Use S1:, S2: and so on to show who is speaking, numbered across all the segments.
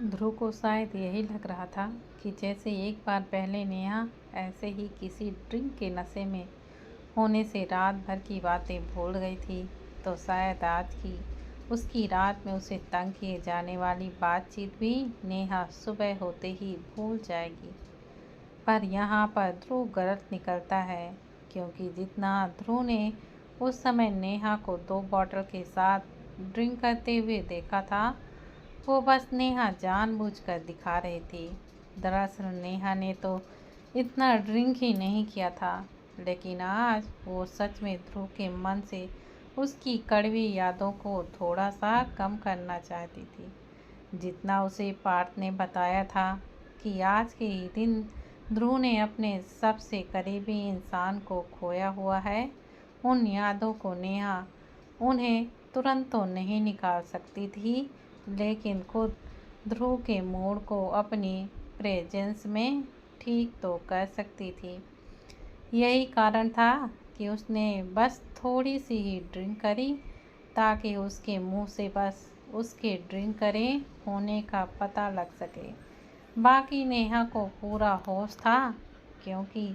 S1: ध्रुव को शायद यही लग रहा था कि जैसे एक बार पहले नेहा ऐसे ही किसी ड्रिंक के नशे में होने से रात भर की बातें भूल गई थी, तो शायद आज की उसकी रात में उसे तंग किए जाने वाली बातचीत भी नेहा सुबह होते ही भूल जाएगी। पर यहाँ पर ध्रुव गलत निकलता है, क्योंकि जितना ध्रुव ने उस समय नेहा को 2 बॉटल के साथ ड्रिंक करते हुए देखा था, वो बस नेहा जानबूझकर दिखा रही थी। दरअसल नेहा ने तो इतना ड्रिंक ही नहीं किया था, लेकिन आज वो सच में ध्रुव के मन से उसकी कड़वी यादों को थोड़ा सा कम करना चाहती थी। जितना उसे पार्थ ने बताया था कि आज के ही दिन ध्रुव ने अपने सबसे करीबी इंसान को खोया हुआ है, उन यादों को नेहा उन्हें तुरंत तो नहीं निकाल सकती थी, लेकिन खुद ध्रुव के मूड को अपनी प्रेजेंस में ठीक तो कर सकती थी। यही कारण था कि उसने बस थोड़ी सी ही ड्रिंक करी, ताकि उसके मुंह से बस उसके ड्रिंक करे होने का पता लग सके। बाकी नेहा को पूरा होश था, क्योंकि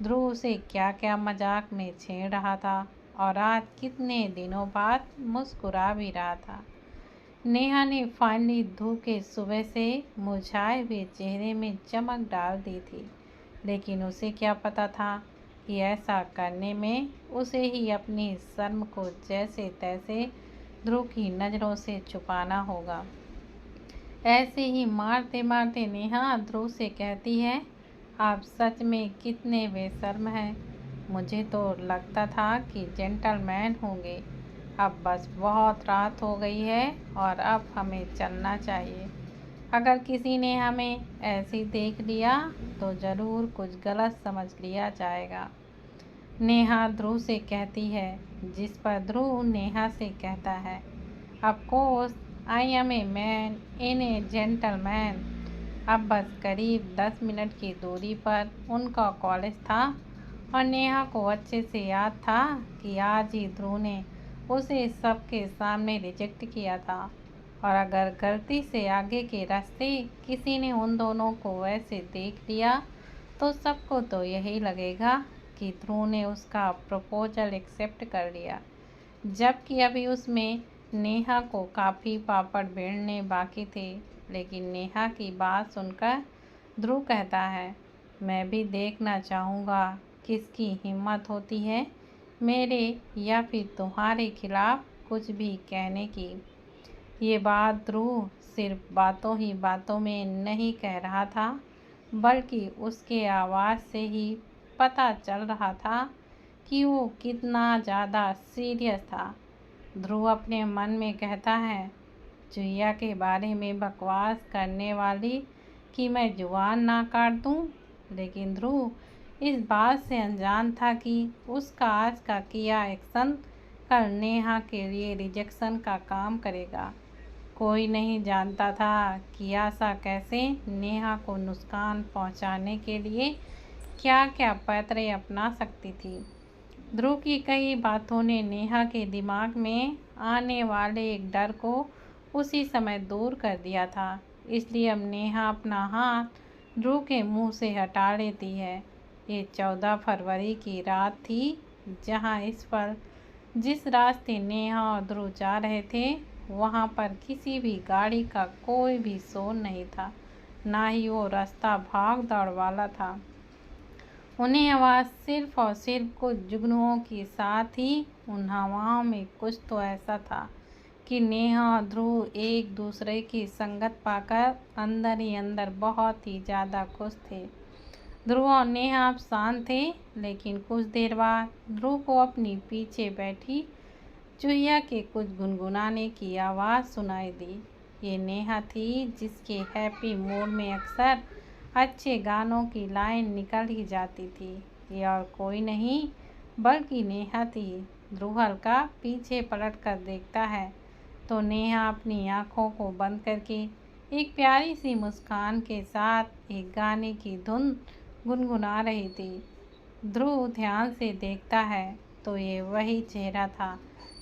S1: ध्रुव उसे क्या क्या मजाक में छेड़ रहा था और आज कितने दिनों बाद मुस्कुरा भी रहा था। नेहा ने फाइनली ध्रुव के सुबह से मुरझाए हुए चेहरे में चमक डाल दी थी, लेकिन उसे क्या पता था कि ऐसा करने में उसे ही अपनी शर्म को जैसे तैसे ध्रुव की नज़रों से छुपाना होगा। ऐसे ही मारते मारते नेहा ध्रुव से कहती है, आप सच में कितने बेशर्म हैं। मुझे तो लगता था कि जेंटलमैन होंगे। अब बस बहुत रात हो गई है और अब हमें चलना चाहिए। अगर किसी ने हमें ऐसे देख लिया तो ज़रूर कुछ गलत समझ लिया जाएगा, नेहा ध्रुव से कहती है। जिस पर ध्रुव नेहा से कहता है, of course I am a man in a gentleman. अब बस करीब 10 मिनट की दूरी पर उनका कॉलेज था और नेहा को अच्छे से याद था कि आज ही ध्रुव ने उसे सबके सामने रिजेक्ट किया था, और अगर गलती से आगे के रास्ते किसी ने उन दोनों को वैसे देख लिया तो सबको तो यही लगेगा कि ध्रुव ने उसका प्रपोजल एक्सेप्ट कर लिया, जबकि अभी उसमें नेहा को काफ़ी पापड़ बेलने बाकी थे। लेकिन नेहा की बात सुनकर ध्रुव कहता है, मैं भी देखना चाहूँगा किसकी हिम्मत होती है मेरे या फिर तुम्हारे खिलाफ कुछ भी कहने की। ये बात ध्रुव सिर्फ बातों ही बातों में नहीं कह रहा था, बल्कि उसके आवाज़ से ही पता चल रहा था कि वो कितना ज़्यादा सीरियस था। ध्रुव अपने मन में कहता है, चुईया के बारे में बकवास करने वाली कि मैं जुबान ना काट दूँ। लेकिन ध्रुव इस बात से अनजान था कि उसका आज का किया एक्शन कल नेहा के लिए रिजेक्शन का काम करेगा। कोई नहीं जानता था कि आशा कैसे नेहा को नुकसान पहुंचाने के लिए क्या क्या पैतरे अपना सकती थी। ध्रुव की कई बातों ने नेहा के दिमाग में आने वाले एक डर को उसी समय दूर कर दिया था, इसलिए अब नेहा अपना हाथ ध्रुव के मुंह से हटा लेती है। ये 14 फरवरी की रात थी, जहां इस पर जिस रास्ते नेहा और ध्रुव जा रहे थे वहां पर किसी भी गाड़ी का कोई भी शोर नहीं था, ना ही वो रास्ता भाग दौड़ वाला था। उन्हें आवाज़ सिर्फ और सिर्फ कुछ जुगनुओं के साथ ही उन हवाओं में कुछ तो ऐसा था कि नेहा और ध्रुव एक दूसरे की संगत पाकर अंदर ही अंदर बहुत ही ज़्यादा खुश थे। ध्रुव और नेहा अब शांत थे, लेकिन कुछ देर बाद ध्रुव को अपनी पीछे बैठी चूहिया के कुछ गुनगुनाने की आवाज़ सुनाई दी। ये नेहा थी, जिसके हैप्पी मूड में अक्सर अच्छे गानों की लाइन निकल ही जाती थी। ये और कोई नहीं बल्कि नेहा थी। ध्रुव हल्का पीछे पलट कर देखता है तो नेहा अपनी आँखों को बंद करके एक प्यारी सी मुस्कान के साथ एक गाने की धुन गुनगुना रही थी। ध्रुव ध्यान से देखता है तो ये वही चेहरा था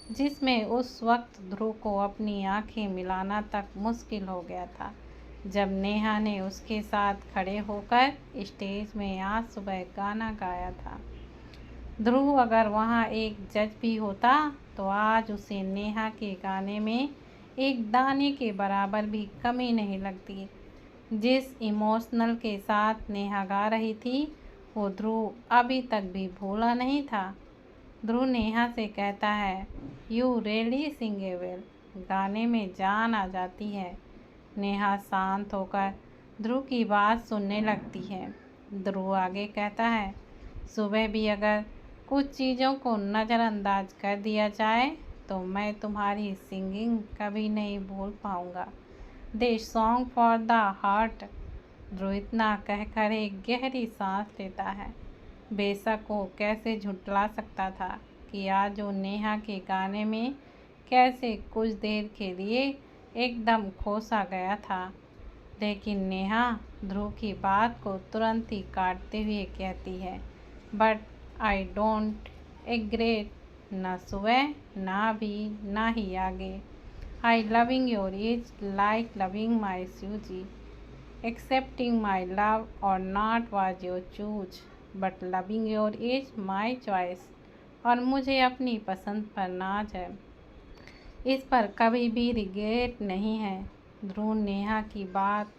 S1: जिसमें उस वक्त ध्रुव को अपनी आंखें मिलाना तक मुश्किल हो गया था। जब नेहा ने उसके साथ खड़े होकर स्टेज में आज सुबह गाना गाया था। ध्रुव अगर वहाँ एक जज भी होता तो आज उसे नेहा के गाने में एक दाने के बराबर भी कमी नहीं लगती। जिस इमोशनल के साथ नेहा गा रही थी वो ध्रुव अभी तक भी भूला नहीं था। ध्रुव नेहा से कहता है, यू रियली सिंग वेल। गाने में जान आ जाती है। नेहा शांत होकर ध्रुव की बात सुनने लगती है। ध्रुव आगे कहता है, सुबह भी अगर कुछ चीज़ों को नज़रअंदाज कर दिया जाए तो मैं तुम्हारी सिंगिंग कभी नहीं भूल पाऊँगा। दे सॉन्ग फॉर द हार्ट। ध्रुव इतना कहकर एक गहरी सांस लेता है। बेशक वो कैसे झुठला सकता था कि आज वो नेहा के गाने में कैसे कुछ देर के लिए एकदम खो सा गया था। लेकिन नेहा ध्रुव की बात को तुरंत ही काटते हुए कहती है, बट आई डोंट एग्रेट। ना सुबह ना अभी ना ही आगे। I loving your age like loving my Suzy. Accepting my love और not was your choose but loving your age my choice. और मुझे अपनी पसंद पर नाज है, इस पर कभी भी रिग्रेट नहीं है। ध्रुव नेहा की बात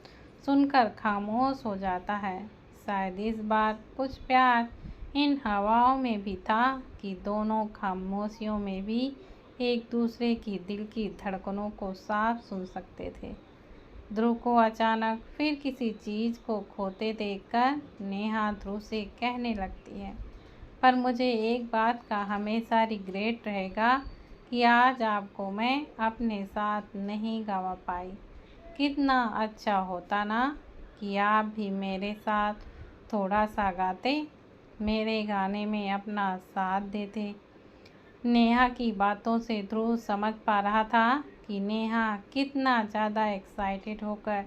S1: सुनकर खामोश हो जाता है। शायद इस बार कुछ प्यार इन हवाओं में भी था कि दोनों खामोशियों में भी एक दूसरे की दिल की धड़कनों को साफ सुन सकते थे। ध्रुव को अचानक फिर किसी चीज़ को खोते देखकर नेहा ध्रुव से कहने लगती है, पर मुझे एक बात का हमेशा रिग्रेट रहेगा कि आज आपको मैं अपने साथ नहीं गवा पाई। कितना अच्छा होता ना कि आप भी मेरे साथ थोड़ा सा गाते, मेरे गाने में अपना साथ देते। नेहा की बातों से ध्रुव समझ पा रहा था कि नेहा कितना ज़्यादा एक्साइटेड होकर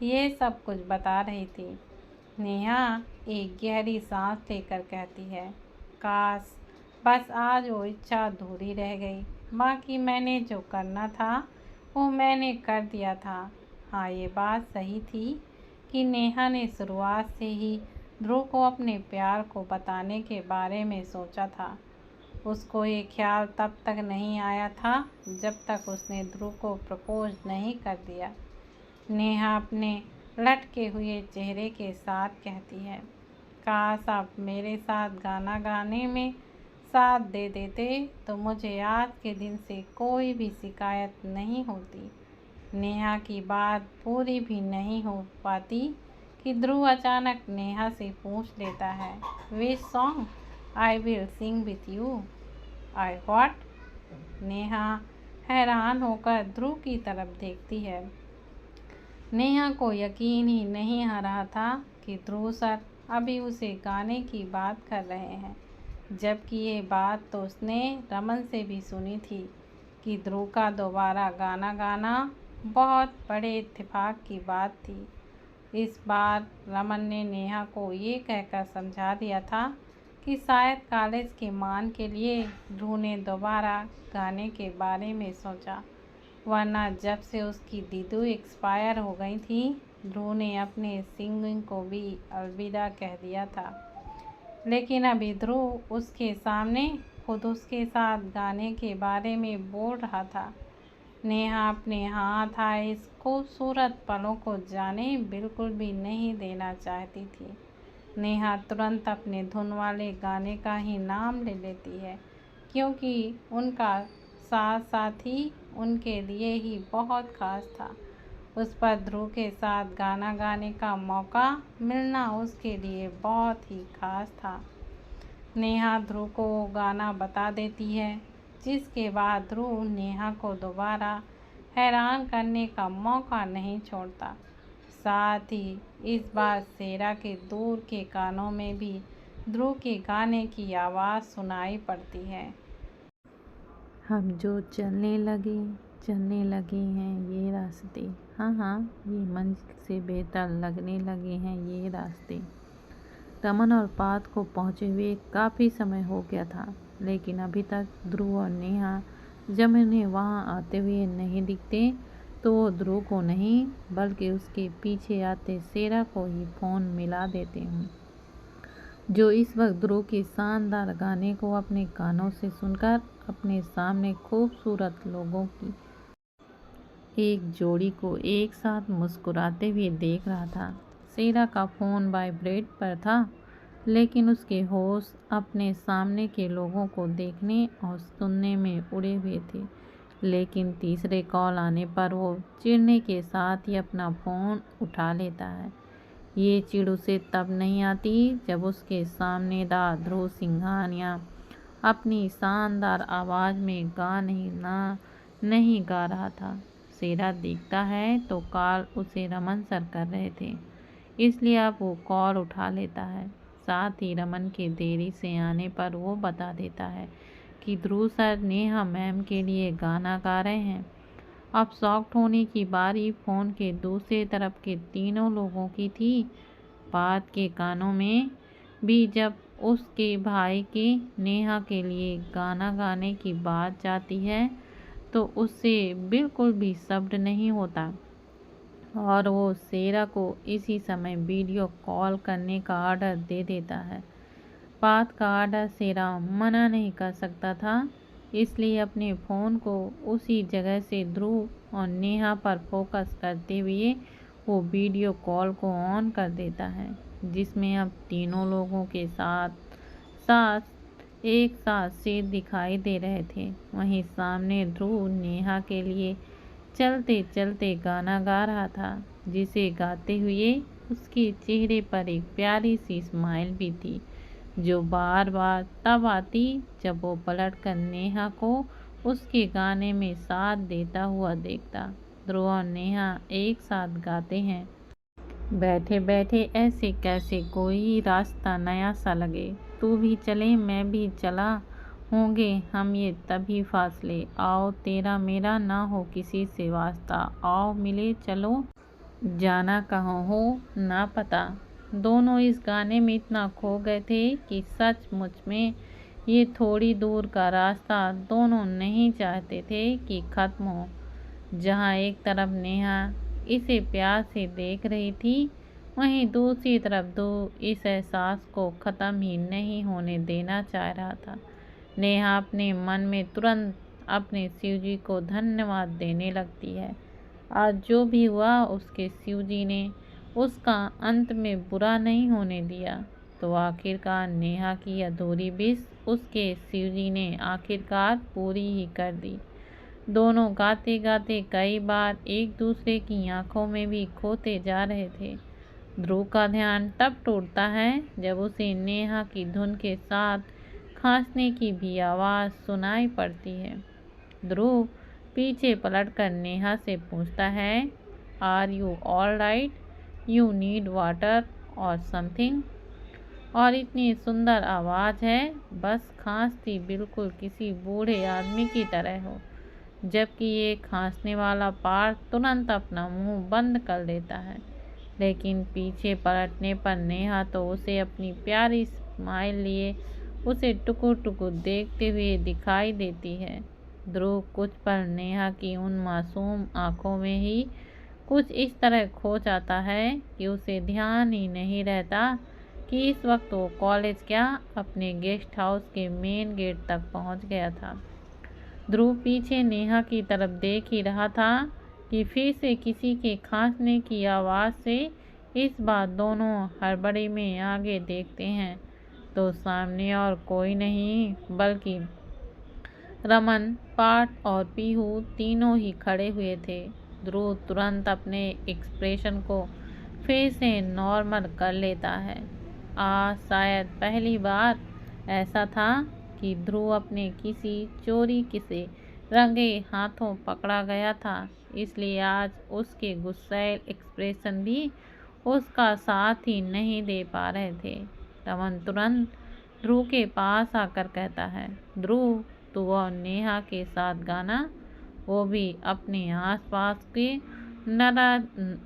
S1: ये सब कुछ बता रही थी। नेहा एक गहरी सांस लेकर कहती है, काश बस आज वो इच्छा अधूरी रह गई। बाकी मैंने जो करना था वो मैंने कर दिया था। हाँ, ये बात सही थी कि नेहा ने शुरुआत से ही ध्रुव को अपने प्यार को बताने के बारे में सोचा था। उसको ये ख्याल तब तक नहीं आया था जब तक उसने ध्रुव को प्रपोज नहीं कर दिया। नेहा अपने लटके हुए चेहरे के साथ कहती है, काश आप मेरे साथ गाना गाने में साथ दे देते तो मुझे आज के दिन से कोई भी शिकायत नहीं होती। नेहा की बात पूरी भी नहीं हो पाती कि ध्रुव अचानक नेहा से पूछ लेता है, which song I will sing with you. I what. Neha हैरान होकर ध्रुव की तरफ देखती है। नेहा को यकीन ही नहीं आ रहा था कि ध्रुव सर अभी उसे गाने की बात कर रहे हैं, जबकि ये बात तो उसने रमन से भी सुनी थी कि ध्रुव का दोबारा गाना गाना बहुत बड़े इत्तेफाक की बात थी। इस बार रमन ने नेहा को ये कहकर समझा दिया था कि शायद कॉलेज के मान के लिए ध्रुव ने दोबारा गाने के बारे में सोचा, वरना जब से उसकी दीदू एक्सपायर हो गई थी ध्रुव ने अपने सिंगिंग को भी अलविदा कह दिया था। लेकिन अभी ध्रुव उसके सामने खुद उसके साथ गाने के बारे में बोल रहा था। नेहा अपने हाथ आए इस खूबसूरत पलों को जाने बिल्कुल भी नहीं देना चाहती थी। नेहा तुरंत अपने धुन वाले गाने का ही नाम ले लेती है, क्योंकि उनका साथ साथी उनके लिए ही बहुत खास था। उस पर ध्रुव के साथ गाना गाने का मौका मिलना उसके लिए बहुत ही खास था। नेहा ध्रुव को वो गाना बता देती है, जिसके बाद ध्रुव नेहा को दोबारा हैरान करने का मौका नहीं छोड़ता। साथ ही इस बार सेरा के दूर के कानों में भी ध्रुव के गाने की आवाज़ सुनाई पड़ती है।
S2: हम जो चलने लगे हैं ये रास्ते, हाँ हाँ ये मंजिल से बेहतर लगने लगे हैं ये रास्ते। रमन और पार्थ को पहुँचे हुए काफ़ी समय हो गया था, लेकिन अभी तक ध्रुव और नेहा जब उन्हें वहाँ आते हुए नहीं दिखते तो वो ध्रुव को नहीं बल्कि उसके पीछे आते सेरा को ही फ़ोन मिला देते हूँ, जो इस वक्त ध्रुव के शानदार गाने को अपने कानों से सुनकर अपने सामने खूबसूरत लोगों की एक जोड़ी को एक साथ मुस्कुराते हुए देख रहा था। सेरा का फ़ोन वाइब्रेट पर था, लेकिन उसके होश अपने सामने के लोगों को देखने और सुनने में उड़े हुए थे। लेकिन तीसरे कॉल आने पर वो चिढ़ने के साथ ही अपना फ़ोन उठा लेता है। ये चिढ़ उसे तब नहीं आती जब उसके सामने ध्रुव सिंघानिया अपनी शानदार आवाज़ में नहीं गा रहा था। सेरा दिखता है तो कॉल उसे रमन सर कर रहे थे, इसलिए अब वो कॉल उठा लेता है। साथ ही रमन के देरी से आने पर वो बता देता है कि ध्रुव सर नेहा मैम के लिए गाना गा रहे हैं। अब शॉक्ड होने की बारी फ़ोन के दूसरी तरफ के तीनों लोगों की थी। पार्थ के कानों में भी जब उसके भाई के नेहा के लिए गाना गाने की बात जाती है तो उससे बिल्कुल भी सब्र नहीं होता और वो सेरा को इसी समय वीडियो कॉल करने का ऑर्डर दे देता है। पार्थ का ऑर्डर सेरा मना नहीं कर सकता था, इसलिए अपने फ़ोन को उसी जगह से ध्रुव और नेहा पर फोकस करते हुए वो वीडियो कॉल को ऑन कर देता है, जिसमें अब तीनों लोगों के साथ एक साथ से दिखाई दे रहे थे। वहीं सामने ध्रुव नेहा के लिए चलते चलते गाना गा रहा था, जिसे गाते हुए उसके चेहरे पर एक प्यारी सी स्माइल भी थी, जो बार बार तब आती जब वो पलटकर नेहा को उसके गाने में साथ देता हुआ देखता। ध्रुव और नेहा एक साथ गाते हैं, बैठे बैठे ऐसे कैसे कोई रास्ता नया सा लगे, तू भी चले मैं भी चला, होंगे हम ये तभी फासले, आओ तेरा मेरा ना हो किसी से वास्ता, आओ मिले चलो जाना कहाँ हो ना पता। दोनों इस गाने में इतना खो गए थे कि सचमुच में ये थोड़ी दूर का रास्ता दोनों नहीं चाहते थे कि ख़त्म हो। जहाँ एक तरफ नेहा इसे प्यार से देख रही थी, वहीं दूसरी तरफ ध्रुव इस एहसास को ख़त्म ही नहीं होने देना चाह रहा था। नेहा अपने मन में तुरंत अपने शिवजी को धन्यवाद देने लगती है। आज जो भी हुआ उसके शिवजी ने उसका अंत में बुरा नहीं होने दिया। तो आखिरकार नेहा की अधूरी विश उसके शिवजी ने आखिरकार पूरी ही कर दी। दोनों गाते गाते कई बार एक दूसरे की आंखों में भी खोते जा रहे थे। ध्रुव का ध्यान तब टूटता है जब उसे नेहा की धुन के साथ खांसने की भी आवाज़ सुनाई पड़ती है। ध्रुव पीछे पलटकर नेहा से पूछता है, are you all right, you need water और समथिंग। और इतनी सुंदर आवाज़ है, बस खांसती बिल्कुल किसी बूढ़े आदमी की तरह हो, जबकि ये खांसने वाला पार्थ तुरंत अपना मुंह बंद कर लेता है। लेकिन पीछे पलटने पर नेहा तो उसे अपनी प्यारी स्माइल लिए उसे टुकुर टुकुर देखते हुए दिखाई देती है। ध्रुव कुछ पल नेहा की उन मासूम आंखों में ही कुछ इस तरह खो जाता है कि उसे ध्यान ही नहीं रहता कि इस वक्त वो कॉलेज क्या अपने गेस्ट हाउस के मेन गेट तक पहुंच गया था। ध्रुव पीछे नेहा की तरफ देख ही रहा था कि फिर से किसी के खांसने की आवाज़ से इस बार दोनों हड़बड़ी में आगे देखते हैं तो सामने और कोई नहीं बल्कि रमन, पार्थ और पीहू तीनों ही खड़े हुए थे। ध्रुव तुरंत अपने एक्सप्रेशन को फिर से नॉर्मल कर लेता है। शायद पहली बार ऐसा था कि ध्रुव अपने किसी चोरी से रंगे हाथों पकड़ा गया था, इसलिए आज उसके गुस्सैल एक्सप्रेशन भी उसका साथ ही नहीं दे पा रहे थे। रमन तुरंत ध्रुव के पास आकर कहता है, ध्रुव तू और नेहा के साथ गाना, वो भी अपने आसपास के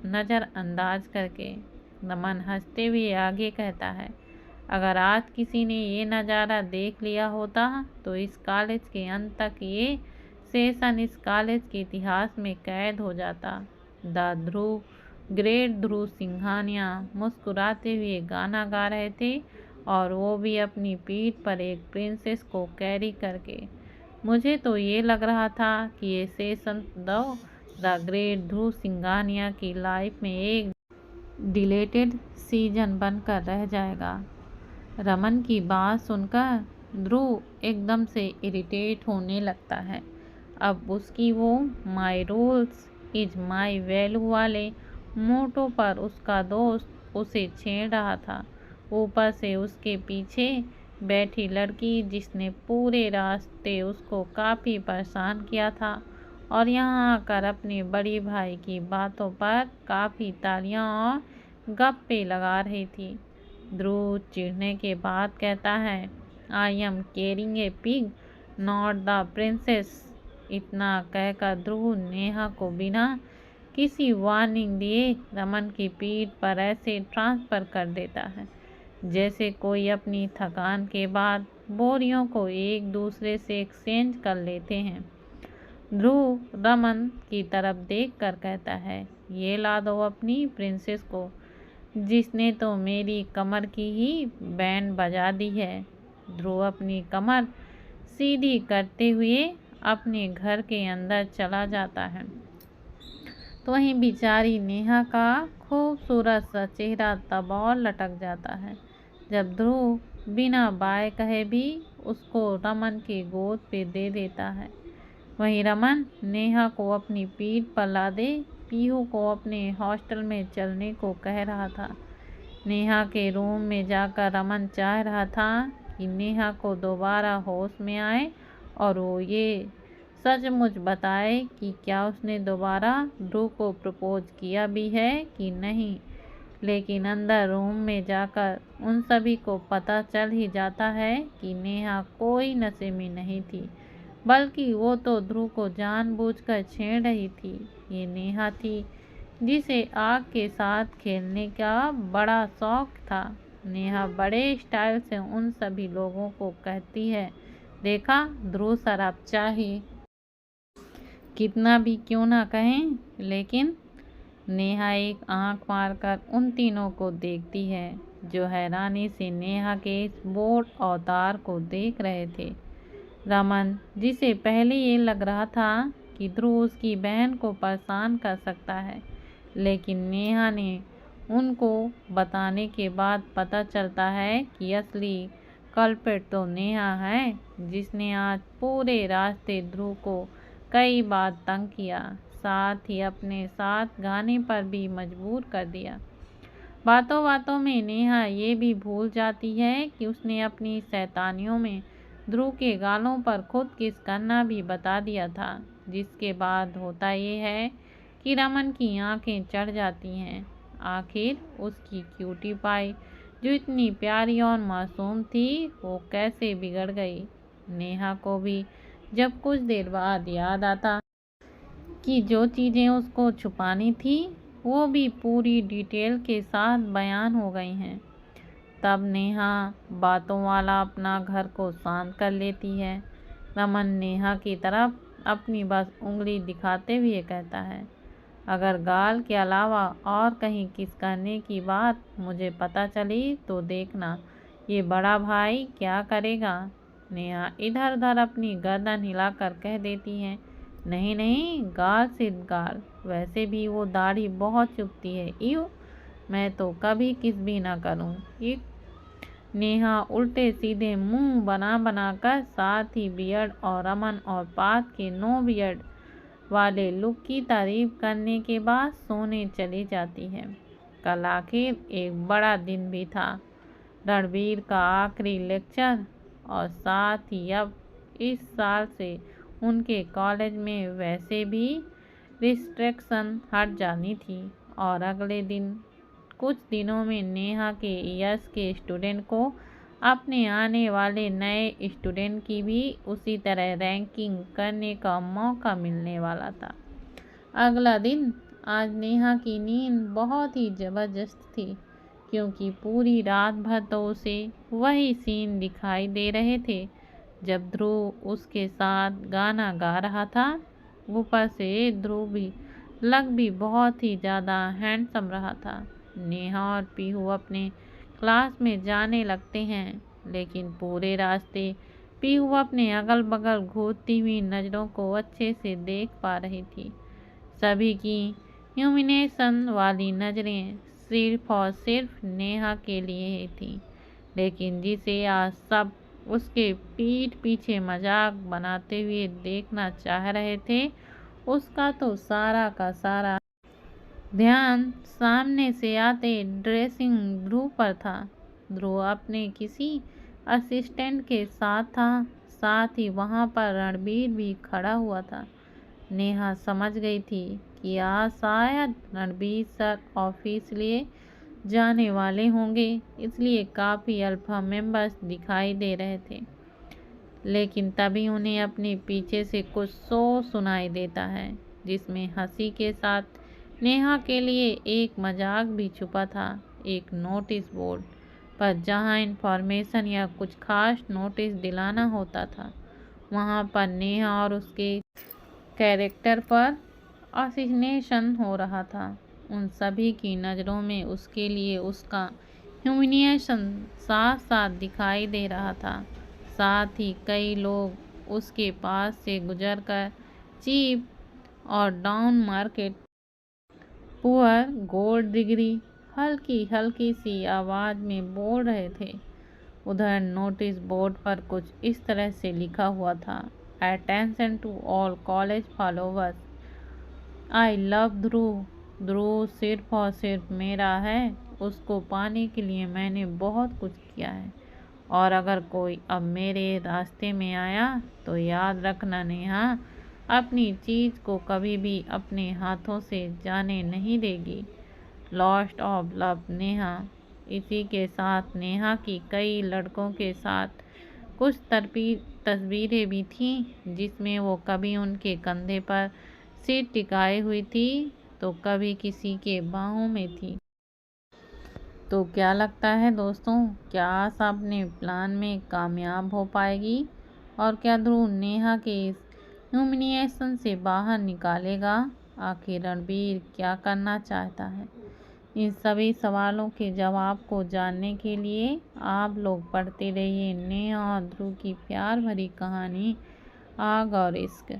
S2: नज़रअंदाज करके। रमन हंसते हुए आगे कहता है, अगर आज किसी ने ये नज़ारा देख लिया होता तो इस कॉलेज के अंत तक ये सेशन इस कॉलेज के इतिहास में कैद हो जाता। द ध्रुव, ग्रेट ध्रुव सिंघानिया मुस्कुराते हुए गाना गा रहे थे, और वो भी अपनी पीठ पर एक प्रिंसेस को कैरी करके। मुझे तो ये लग रहा था कि ये सेशन द ग्रेट ध्रुव सिंघानिया की लाइफ में एक डिलेटेड सीजन बनकर रह जाएगा। रमन की बात सुनकर ध्रुव एकदम से इरिटेट होने लगता है। अब उसकी वो my rules is my value वाले मोटो पर उसका दोस्त उसे छेड़ रहा था। ऊपर से उसके पीछे बैठी लड़की, जिसने पूरे रास्ते उसको काफ़ी परेशान किया था और यहाँ आकर अपने बड़ी भाई की बातों पर काफ़ी तालियां और गप्पे लगा रही थी। ध्रुव चिढ़ने के बाद कहता है, I am carrying a pig not the princess. इतना कहकर ध्रुव नेहा को बिना किसी वार्निंग दिए रमन की पीठ पर ऐसे ट्रांसफ़र कर देता है जैसे कोई अपनी थकान के बाद बोरियों को एक दूसरे से एक्सचेंज कर लेते हैं। ध्रुव रमन की तरफ देखकर कहता है, ये ला दो अपनी प्रिंसेस को, जिसने तो मेरी कमर की ही बैंड बजा दी है। ध्रुव अपनी कमर सीधी करते हुए अपने घर के अंदर चला जाता है। तो वहीं बेचारी नेहा का खूबसूरत सा चेहरा तब और लटक जाता है जब ध्रुव बिना बाय कहे भी उसको रमन की गोद पे दे देता है। वहीं रमन नेहा को अपनी पीठ पर लादे पीहू को अपने हॉस्टल में चलने को कह रहा था। नेहा के रूम में जाकर रमन चाह रहा था कि नेहा को दोबारा होश में आए और वो ये सचमुच बताए कि क्या उसने दोबारा ध्रुव को प्रपोज किया भी है कि नहीं। लेकिन अंदर रूम में जाकर उन सभी को पता चल ही जाता है कि नेहा कोई नशे में नहीं थी, बल्कि वो तो ध्रुव को जानबूझकर छेड़ रही थी। ये नेहा थी जिसे आग के साथ खेलने का बड़ा शौक था। नेहा बड़े स्टाइल से उन सभी लोगों को कहती है, देखा ध्रुव शराब चाहिए, कितना भी क्यों ना कहें। लेकिन नेहा एक आंख मारकर उन तीनों को देखती है जो हैरानी से नेहा के इस बोल्ड अवतार को देख रहे थे। रमन, जिसे पहले ये लग रहा था कि ध्रुव उसकी बहन को परेशान कर सकता है, लेकिन नेहा ने उनको बताने के बाद पता चलता है कि असली कल्प्रिट तो नेहा है, जिसने आज पूरे रास्ते ध्रुव को कई बार तंग किया, साथ ही अपने साथ गाने पर भी मजबूर कर दिया। बातों बातों में नेहा ये भी भूल जाती है कि उसने अपनी शैतानियों में ध्रुव के गालों पर खुद किस करना भी बता दिया था, जिसके बाद होता ये है कि रमन की आंखें चढ़ जाती हैं। आखिर उसकी क्यूटी पाई जो इतनी प्यारी और मासूम थी, वो कैसे बिगड़ गई। नेहा को भी जब कुछ देर बाद याद आता कि जो चीज़ें उसको छुपानी थी वो भी पूरी डिटेल के साथ बयान हो गई हैं, तब नेहा बातों वाला अपना घर को शांत कर लेती है। रमन नेहा की तरफ अपनी बस उंगली दिखाते हुए कहता है, अगर गाल के अलावा और कहीं किस करने की बात मुझे पता चली तो देखना ये बड़ा भाई क्या करेगा। नेहा इधर उधर अपनी गर्दन हिलाकर कह देती है, नहीं नहीं, गाल सिर्फ गाल, वैसे भी वो दाढ़ी बहुत चुभती है, यूँ मैं तो कभी किस भी ना करूँ। नेहा उल्टे सीधे मुंह बना बनाकर साथ ही बियर्ड और रमन और पात के नो बियर्ड वाले लुक की तारीफ करने के बाद सोने चली जाती है। कल आखिर एक बड़ा दिन भी था, रणबीर का आखिरी लेक्चर, और साथ ही अब इस साल से उनके कॉलेज में वैसे भी रिस्ट्रिक्शन हट जानी थी, और अगले दिन कुछ दिनों में नेहा के ईयर्स के स्टूडेंट को अपने आने वाले नए स्टूडेंट की भी उसी तरह रैंकिंग करने का मौका मिलने वाला था। अगला दिन आज नेहा की नींद बहुत ही ज़बरदस्त थी, क्योंकि पूरी रात भर तो उसे वही सीन दिखाई दे रहे थे जब ध्रुव उसके साथ गाना गा रहा था। ऊपर से ध्रुव भी बहुत ही ज़्यादा हैंडसम रहा था। नेहा और पीहू अपने क्लास में जाने लगते हैं, लेकिन पूरे रास्ते पीहू अपने अगल बगल घूरती हुई नज़रों को अच्छे से देख पा रही थी। सभी की ह्यूमिनेशन वाली नज़रें सिर्फ और सिर्फ नेहा के लिए ही थी, लेकिन जिसे आज सब उसके पीठ पीछे मजाक बनाते हुए देखना चाह रहे थे, उसका तो सारा का सारा ध्यान सामने से आते ड्रेसिंग ध्रुव पर था। ध्रुव अपने किसी असिस्टेंट के साथ था, साथ ही वहां पर रणबीर भी खड़ा हुआ था। नेहा समझ गई थी कि आज शायद रणबीर सर ऑफिस लिए जाने वाले होंगे, इसलिए काफ़ी अल्फा मेंबर्स दिखाई दे रहे थे। लेकिन तभी उन्हें अपने पीछे से कुछ शोर सुनाई देता है, जिसमें हंसी के साथ नेहा के लिए एक मजाक भी छुपा था। एक नोटिस बोर्ड पर जहां इंफॉर्मेशन या कुछ खास नोटिस दिलाना होता था, वहां पर नेहा और उसके कैरेक्टर पर असिग्नेशन हो रहा था। उन सभी की नज़रों में उसके लिए उसका ह्यूमिलिएशन साफ साफ दिखाई दे रहा था। साथ ही कई लोग उसके पास से गुजरकर चीप और down market poor gold degree हल्की हल्की सी आवाज़ में बोल रहे थे। उधर नोटिस बोर्ड पर कुछ इस तरह से लिखा हुआ था, attention to all college followers, I love Dhruv. Dhruv सिर्फ और सिर्फ मेरा है, उसको पाने के लिए मैंने बहुत कुछ किया है, और अगर कोई अब मेरे रास्ते में आया तो याद रखना नेहा, अपनी चीज़ को कभी भी अपने हाथों से जाने नहीं देगी। Lost of love Neha. इसी के साथ नेहा की कई लड़कों के साथ कुछ तस्वीरें भी थीं, जिसमें वो कभी उनके कंधे पर सिर टिकाई हुई थी तो कभी किसी के बाहों में थी। तो क्या लगता है दोस्तों, क्या आशा अपने प्लान में कामयाब हो पाएगी, और क्या ध्रुव नेहा के इस ह्यूमिलिएशन से बाहर निकालेगा? आखिर रणबीर क्या करना चाहता है? इन सभी सवालों के जवाब को जानने के लिए आप लोग पढ़ते रहिए नेहा और ध्रुव की प्यार भरी कहानी आग और इश्क।